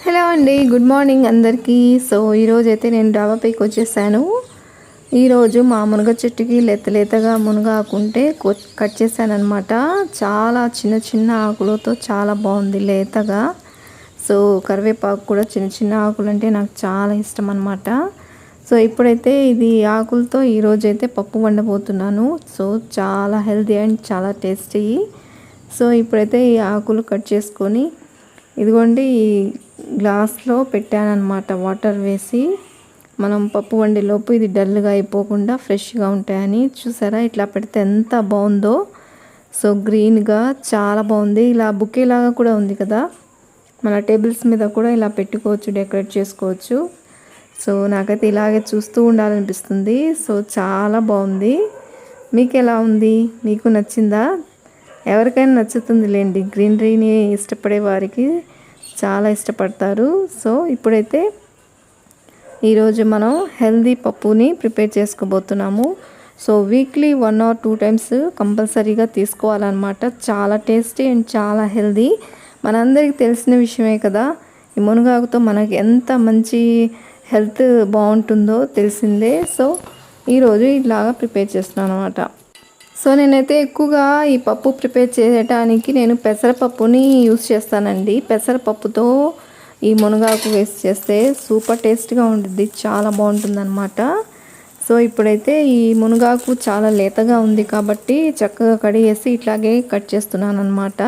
Hello అండి, good morning అందరికీ. So ఈరోజు అయితే నేను డాబా పైకి వచ్చేసాను. ఈరోజు మా మునగ చెట్టుకి లేతగా మునగ ఆకుంటే కట్ చేశాను అనమాట. చాలా చిన్న చిన్న ఆకులతో చాలా బాగుంది లేతగా. సో కరివేపాకు కూడా చిన్న చిన్న ఆకులు అంటే నాకు చాలా ఇష్టం అనమాట. సో ఇప్పుడైతే ఇది ఆకులతో ఈరోజైతే పప్పు వండబోతున్నాను. సో చాలా హెల్తీ అండ్ చాలా టేస్టీ. సో ఇప్పుడైతే ఈ ఆకులు కట్ చేసుకొని ఇదిగోండి ఈ గ్లాస్లో పెట్టానన్నమాట. వాటర్ వేసి మనం పప్పు వండేలోపు ఇది డల్గా అయిపోకుండా ఫ్రెష్గా ఉంటాయని. చూసారా ఇట్లా పెడితే ఎంత బాగుందో. సో గ్రీన్గా చాలా బాగుంది. ఇలా బుకేలాగా కూడా ఉంది కదా, మన టేబుల్స్ మీద కూడా ఇలా పెట్టుకోవచ్చు, డెకరేట్ చేసుకోవచ్చు. సో నాకైతే ఇలాగే చూస్తూ ఉండాలనిపిస్తుంది. సో చాలా బాగుంది. మీకు ఎలా ఉంది? మీకు నచ్చిందా? ఎవరికైనా నచ్చుతుంది లేండి. గ్రీనరీని ఇష్టపడే వారికి చాలా ఇష్టపడతారు. సో ఇప్పుడైతే ఈరోజు మనం హెల్దీ పప్పుని ప్రిపేర్ చేసుకోబోతున్నాము. సో వీక్లీ 1 or 2 times కంపల్సరీగా తీసుకోవాలన్నమాట. చాలా టేస్టీ అండ్ చాలా హెల్దీ. మనందరికీ తెలిసిన విషయమే కదా, ఈ మునగాకుతో మనకి ఎంత మంచి హెల్త్ బాగుంటుందో తెలిసిందే. సో ఈరోజు ఇలాగా ప్రిపేర్ చేస్తున్నాను అనమాట. సో నేనైతే ఎక్కువగా ఈ పప్పు ప్రిపేర్ చేయడానికి నేను పెసరపప్పుని యూస్ చేస్తానండి. పెసరపప్పుతో ఈ మునగాకు వేసి చేస్తే సూపర్ టేస్ట్గా ఉంటుంది, చాలా బాగుంటుంది అనమాట. సో ఇప్పుడైతే ఈ మునగాకు చాలా లేతగా ఉంది కాబట్టి చక్కగా కడిగేసి ఇట్లాగే కట్ చేస్తున్నాను అనమాట.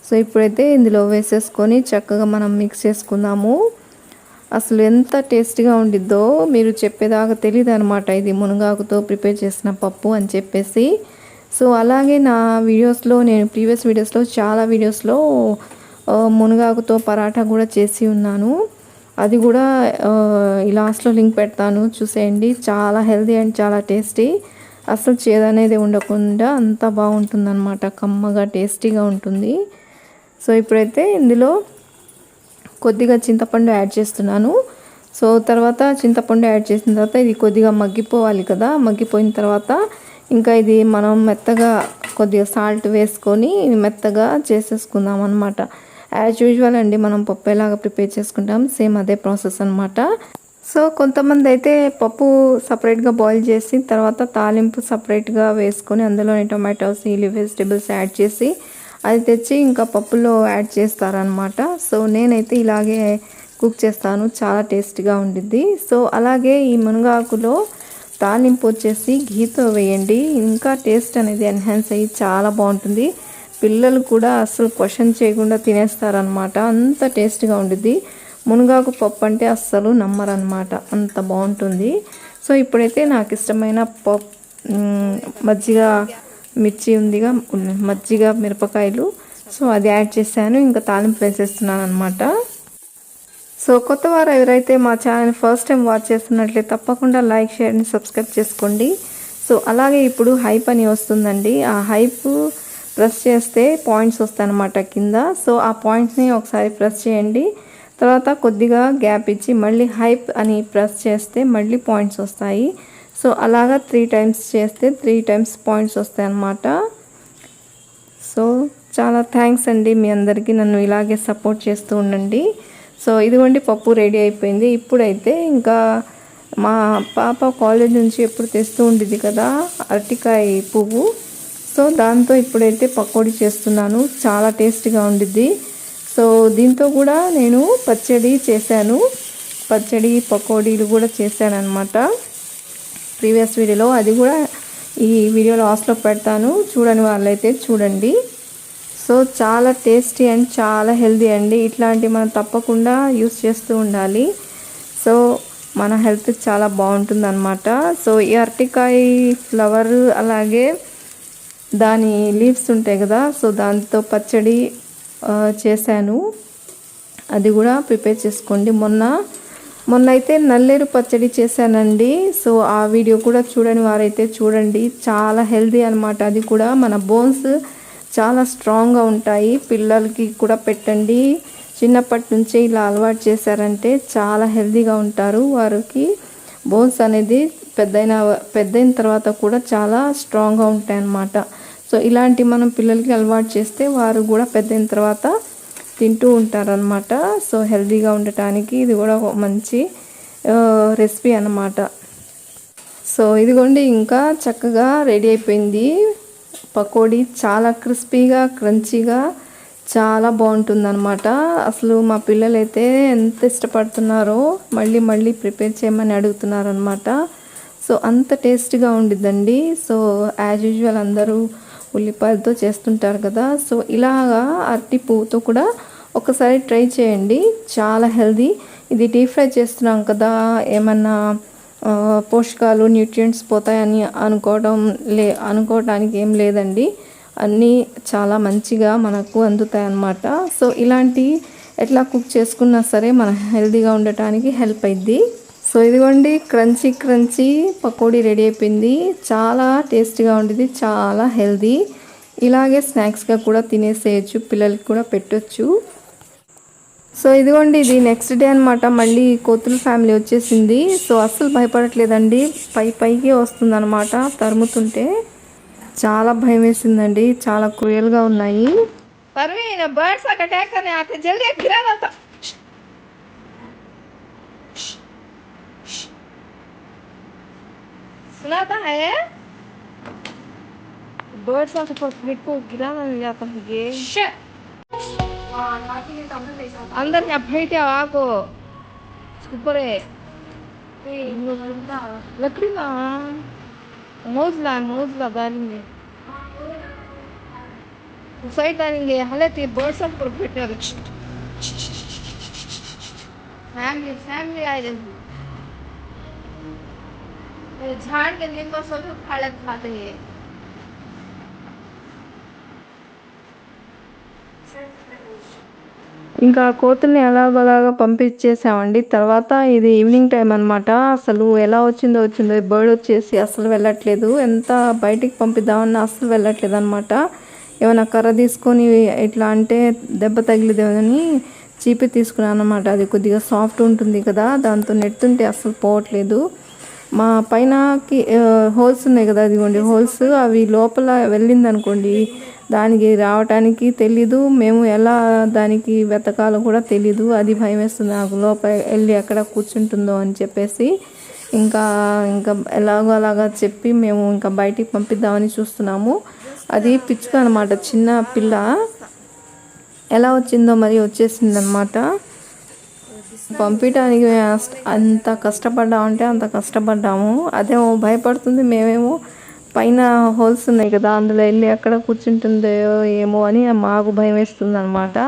సో ఇప్పుడైతే ఇందులో వేసేసుకొని చక్కగా మనం మిక్స్ చేసుకుందాము. అసలు ఎంత టేస్ట్గా ఉండిద్దో మీరు చెప్పేదాకా తెలియదు అనమాట, ఇది మునగాకుతో ప్రిపేర్ చేసిన పప్పు అని చెప్పేసి. సో అలాగే నా వీడియోస్లో, నేను ప్రీవియస్ వీడియోస్లో చాలా వీడియోస్లో మునగాకుతో పరాఠా కూడా చేసి ఉన్నాను. అది కూడా ఈ లాస్ట్లో లింక్ పెడతాను, చూసేయండి. చాలా హెల్తీ అండ్ చాలా టేస్టీ. అసలు చేదనేది ఉండకుండా అంత బాగుంటుందన్నమాట, కమ్మగా టేస్టీగా ఉంటుంది. సో ఇప్పుడైతే ఇందులో కొద్దిగా చింతపండు యాడ్ చేస్తున్నాను. సో తర్వాత చింతపండు యాడ్ చేసిన తర్వాత ఇది కొద్దిగా మగ్గిపోవాలి కదా, మగ్గిపోయిన తర్వాత ఇంకా ఇది మనం మెత్తగా కొద్దిగా సాల్ట్ వేసుకొని మెత్తగా చేసేసుకుందాం అనమాట. యాజ్ యూజువల్ అండి, మనం పప్పు ఎలాగా ప్రిపేర్ చేసుకుంటాం సేమ్ అదే ప్రాసెస్ అనమాట. సో కొంతమంది అయితే పప్పు సపరేట్గా బాయిల్ చేసి తర్వాత తాలింపు సపరేట్గా వేసుకొని అందులోని టొమాటోస్, వెజిటేబుల్స్ యాడ్ చేసి అది తెచ్చి ఇంకా పప్పులో యాడ్ చేస్తారనమాట. సో నేనైతే ఇలాగే కుక్ చేస్తాను, చాలా టేస్ట్గా ఉండిద్ది. సో అలాగే ఈ మునగాకులో తాలింపు వచ్చేసి ఘీతో వేయండి, ఇంకా టేస్ట్ అనేది ఎన్హాన్స్ అయ్యి చాలా బాగుంటుంది. పిల్లలు కూడా అస్సలు క్వశ్చన్ చేయకుండా తినేస్తారనమాట, అంత టేస్ట్గా ఉండిద్ది. మునగాకు పప్పు అంటే అస్సలు నమ్మరనమాట, అంత బాగుంటుంది. సో ఇప్పుడైతే నాకు ఇష్టమైన మజ్జిగ మిర్చి ఉందిగా, మజ్జిగ మిరపకాయలు, సో అది యాడ్ చేశాను. ఇంకా తాలింపు వేసేస్తున్నాను అనమాట. సో కొత్త వారు ఎవరైతే మా ఛానల్ ఫస్ట్ టైం వాచ్ చేస్తున్నట్లయితే తప్పకుండా లైక్, షేర్ అండ్ సబ్స్క్రైబ్ చేసుకోండి. సో అలాగే ఇప్పుడు హైప్ అని వస్తుందండి, ఆ హైప్ ప్రెస్ చేస్తే పాయింట్స్ వస్తాయన్నమాట కింద. సో ఆ పాయింట్స్ని ఒకసారి ప్రెస్ చేయండి, తర్వాత కొద్దిగా గ్యాప్ ఇచ్చి మళ్ళీ హైప్ అని ప్రెస్ చేస్తే మళ్ళీ పాయింట్స్ వస్తాయి. సో అలాగా 3 times చేస్తే 3 times పాయింట్స్ వస్తాయి అన్నమాట. సో చాలా థ్యాంక్స్ అండి మీ అందరికీ, నన్ను ఇలాగే సపోర్ట్ చేస్తూ ఉండండి. సో ఇదిగోండి పప్పు రెడీ అయిపోయింది. ఇప్పుడైతే ఇంకా మా పాప కాలేజ్ నుంచి ఎప్పుడు తెస్తూ ఉండేది కదా అరటికాయ పువ్వు, సో దాంతో ఇప్పుడైతే పకోడీ చేస్తున్నాను, చాలా టేస్ట్గా ఉండిద్ది. సో దీంతో కూడా నేను పచ్చడి చేశాను, పచ్చడి పకోడీలు కూడా చేశాను అనమాట ప్రీవియస్ వీడియోలో. అది కూడా ఈ వీడియో లాస్ట్లో పెడతాను, చూడని వాళ్ళైతే చూడండి. సో చాలా టేస్టీ అండ్ చాలా హెల్తీ అండి, ఇట్లాంటివి మనం తప్పకుండా యూస్ చేస్తూ ఉండాలి. సో మన హెల్త్ చాలా బాగుంటుంది అనమాట. సో ఈ అరటికాయ ఫ్లవర్ అలాగే దాని లీవ్స్ ఉంటాయి కదా, సో దాంతో పచ్చడి చేశాను, అది కూడా ప్రిపేర్ చేసుకోండి. మొన్న అయితే నల్లేరు పచ్చడి చేశానండి. సో ఆ వీడియో కూడా చూడని వారైతే చూడండి, చాలా హెల్తీ అనమాట. అది కూడా మన బోన్స్ చాలా స్ట్రాంగ్గా ఉంటాయి, పిల్లలకి కూడా పెట్టండి. చిన్నప్పటి నుంచే ఇలా అలవాటు చేశారంటే చాలా హెల్తీగా ఉంటారు. వారికి బోన్స్ అనేది పెద్దయిన తర్వాత కూడా చాలా స్ట్రాంగ్గా ఉంటాయి అన్నమాట. సో ఇలాంటి మనం పిల్లలకి అలవాటు చేస్తే వారు కూడా పెద్దయిన తర్వాత తింటూ ఉంటారనమాట. సో హెల్తీగా ఉండటానికి ఇది కూడా ఒక మంచి రెసిపీ అన్నమాట. సో ఇదిగోండి ఇంకా చక్కగా రెడీ అయిపోయింది పకోడీ. చాలా క్రిస్పీగా క్రంచీగా చాలా బాగుంటుందన్నమాట. అసలు మా పిల్లలైతే ఎంత ఇష్టపడుతున్నారో మళ్ళీ మళ్ళీ ప్రిపేర్ చేయమని అడుగుతున్నారనమాట. సో అంత టేస్ట్గా ఉండిద్దండి. సో యాజ్ యూజువల్ అందరూ ఉల్లిపాయలతో చేస్తుంటారు కదా. సో ఇలాగా అరటి పువ్వుతో కూడా ఒకసారి ట్రై చేయండి, చాలా హెల్దీ. ఇది డీప్ ఫ్రై చేస్తున్నాం కదా, ఏమన్నా పోషకాలు న్యూట్రియంట్స్ పోతాయని అనుకోవడానికి ఏం లేదండి. అన్నీ చాలా మంచిగా మనకు అందుతాయి అన్నమాట. సో ఇలాంటి ఎట్లా కుక్ చేసుకున్నా సరే మన హెల్తీగా ఉండటానికి హెల్ప్ అయింది. సో ఇదిగోండి క్రంచీ క్రంచీ పకోడీ రెడీ అయిపోయింది. చాలా టేస్టీగా ఉండేది, చాలా హెల్దీ. ఇలాగే స్నాక్స్గా కూడా తినేసేయచ్చు, పిల్లలకి కూడా పెట్టొచ్చు. సో ఇదిగోండి ఇది నెక్స్ట్ డే అనమాట. మళ్ళీ కోతుల ఫ్యామిలీ వచ్చేసింది. సో అస్సలు భయపడట్లేదండి, పైకి వస్తుంది అనమాట. తరుముతుంటే చాలా భయం వేసిందండి, చాలా క్రూయల్గా ఉన్నాయి. सुनाता है बर्ड्स आके पर प्लेट को गिराना नहीं जाता है ये अंदर क्या बैठे आको ऊपर है लकड़ी ना मौजला डालेंगे साइड डालेंगे हालत बर्ड्स आके पर बैठे फैमिली आए झाड़ के नींबू सब खाते हैं. ఇంకా కోతుల్ని ఎలాగోలాగా పంపించేసామండి. తర్వాత ఇది ఈవినింగ్ టైం అనమాట. అసలు ఎలా వచ్చిందో బర్డ్ వచ్చేసి అసలు వెళ్ళట్లేదు. ఎంత బయటికి పంపిద్దామన్నా అసలు వెళ్ళట్లేదు అనమాట. ఏమైనా కర్ర తీసుకొని ఇట్లా అంటే దెబ్బ తగిలిదేమని చీపి తీసుకున్నాను అనమాట. అది కొద్దిగా సాఫ్ట్ ఉంటుంది కదా, దాంతో నెడుతుంటే అసలు పోవట్లేదు. మా పైనకి హోల్స్ ఉన్నాయి కదా, అదిగోండి హోల్స్, అవి లోపల వెళ్ళింది అనుకోండి దానికి రావటానికి తెలీదు. మేము ఎలా దానికి వెతకాలో కూడా తెలీదు. అది భయం వేస్తుంది నాకు, లోపల వెళ్ళి ఎక్కడ కూర్చుంటుందో అని చెప్పేసి. ఇంకా ఎలాగో అలాగా చెప్పి మేము ఇంకా బయటికి పంపిద్దామని చూస్తున్నాము. అది పిచ్చుక అనమాట, చిన్న పిల్ల. ఎలా వచ్చిందో మరి వచ్చేసింది అనమాట. పంపించడానికి అంత కష్టపడ్డామంటే అంత కష్టపడ్డాము. అదేమో భయపడుతుంది, మేమేమో పైన హోల్స్ ఉన్నాయి కదా అందులో వెళ్ళి ఎక్కడ కూర్చుంటుందో ఏమో అని మాకు భయం వేస్తుంది అనమాట.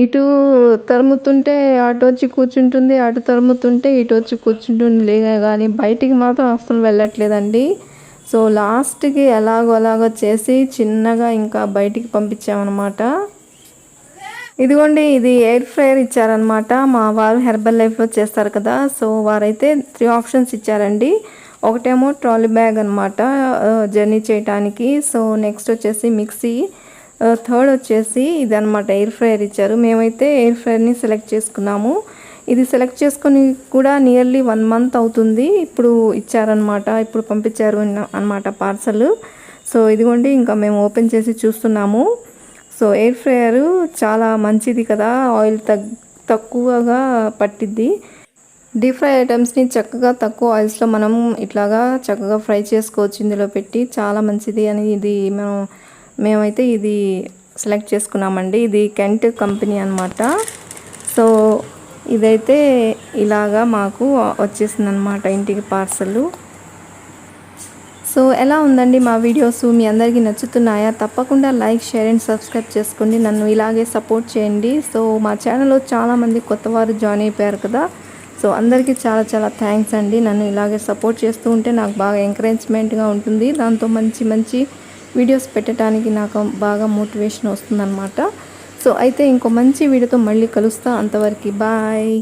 ఇటు తరుముతుంటే అటు వచ్చి కూర్చుంటుంది, అటు తరుముతుంటే ఇటు వచ్చి కూర్చుంటుంది లేగా, కానీ బయటికి మాత్రం అస్సలు వెళ్ళట్లేదండి. సో లాస్ట్కి ఎలాగో చేసి చిన్నగా ఇంకా బయటికి పంపించామన్నమాట. ఇదిగోండి ఇది ఎయిర్ ఫ్రైయర్ ఇచ్చారనమాట. మా వారు హెర్బల్ లైఫ్లో చేస్తారు కదా, సో వారైతే 3 ఆప్షన్స్ ఇచ్చారండి. ఒకటేమో ట్రాలీ బ్యాగ్ అనమాట జర్నీ చేయటానికి. సో నెక్స్ట్ వచ్చేసి మిక్సీ, థర్డ్ వచ్చేసి ఇది అనమాట ఎయిర్ ఫ్రైయర్ ఇచ్చారు. మేమైతే ఎయిర్ ఫ్రైయర్ని సెలెక్ట్ చేసుకున్నాము. ఇది సెలెక్ట్ చేసుకొని కూడా నియర్లీ 1 మంత్ అవుతుంది. ఇప్పుడు ఇచ్చారనమాట, ఇప్పుడు పంపించారు అనమాట పార్సల్. సో ఇదిగోండి ఇంకా మేము ఓపెన్ చేసి చూస్తున్నాము. సో ఎయిర్ ఫ్రైయర్ చాలా మంచిది కదా, ఆయిల్ తక్కువగా పట్టిద్ది. డీప్ ఫ్రై ఐటమ్స్ని చక్కగా తక్కువ ఆయిల్స్లో మనం ఇట్లాగా చక్కగా ఫ్రై చేసుకోవచ్చు ఇందులో పెట్టి, చాలా మంచిది అని ఇది మేమైతే ఇది సెలెక్ట్ చేసుకున్నామండి. ఇది కెంట్ కంపెనీ అన్నమాట. సో ఇదైతే ఇలాగా మాకు వచ్చేసింది అన్నమాట ఇంటికి పార్సల్. సో ఎలా ఉందండి మా వీడియోస్, మీ అందరికీ నచ్చుతున్నాయా? తప్పకుండా లైక్, షేర్ అండ్ సబ్స్క్రైబ్ చేసుకోండి. నన్ను ఇలాగే సపోర్ట్ చేయండి. సో మా ఛానల్లో చాలామంది కొత్తవారు జాయిన్ అయిపోయారు కదా. సో అందరికీ చాలా చాలా థ్యాంక్స్ అండి. నన్ను ఇలాగే సపోర్ట్ చేస్తూ ఉంటే నాకు బాగా ఎంకరేజ్మెంట్గా ఉంటుంది. దాంతో మంచి మంచి వీడియోస్ పెట్టడానికి నాకు బాగా మోటివేషన్ వస్తుందన్నమాట. సో అయితే ఇంకో మంచి వీడియోతో మళ్ళీ కలుస్తా. అంతవరకు బాయ్.